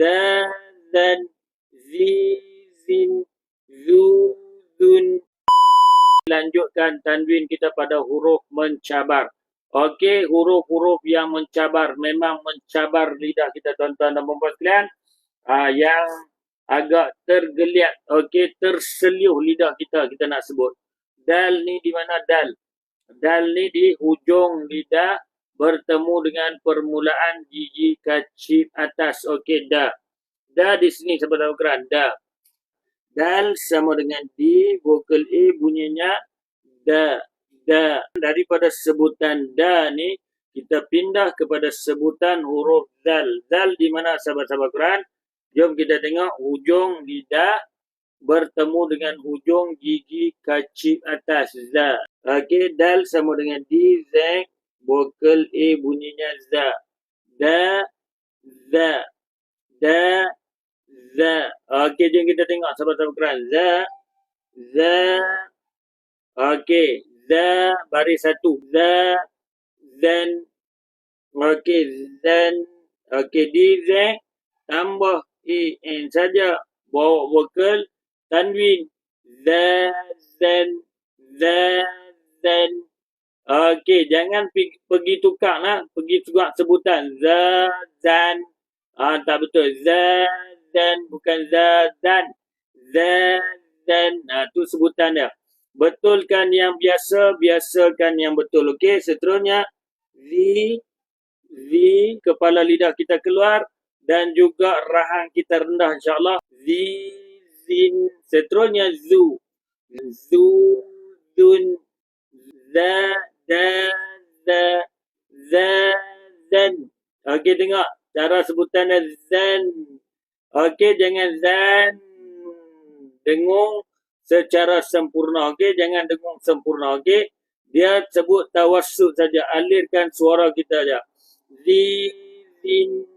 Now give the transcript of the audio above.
za, zan, zi, zin, zu, zun. Lanjutkan tanwin kita pada huruf mencabar. Okey, huruf-huruf yang mencabar, memang mencabar lidah kita tuan-tuan dan puan-puan sekalian. Yang agak tergeliat, okey, terseliuh lidah kita nak sebut. Dal ni di mana dal? Dal ni di hujung lidah bertemu dengan permulaan gigi kacip atas. Okey, da. Da di sini sahabat ukuran, da. Dal sama dengan di, vokal A bunyinya da, da. Daripada sebutan da ni, kita pindah kepada sebutan huruf zal. Zal di mana sahabat-sahabat Quran? Jom kita tengok hujung lidah bertemu dengan hujung gigi kacip atas, za. Okey, dal sama dengan di, z, vokal A bunyinya za. Da, za. Da, za. Okey, jom kita tengok sahabat-sahabat Quran. Za, za. Okey, za baris satu. Za, zan. Okey, zan. Okey, di, z, tambah en saja. Bawa vokal tanwin. Za, zan, za, zan. Okey, jangan pergi tukar lah. Pergi tukar sebutan. Za, zan. Tak betul. Za, zan. Bukan za, zan. Za, zan. Tu sebutan dia. Betulkan yang biasa, biasakan yang betul. Okey, seterusnya. Zi, zi. Kepala lidah kita keluar. Dan juga rahang kita rendah insyaAllah. Zi, zin. Seterusnya zu. Zu, zun. Za, da, za. Za, zan. Okey, tengok. Cara sebutannya zan. Okey, jangan zan. Dengung secara sempurna. Okey, jangan dengung sempurna. Okey. Dia sebut tawassut saja. Alirkan suara kita saja. Zi, zin.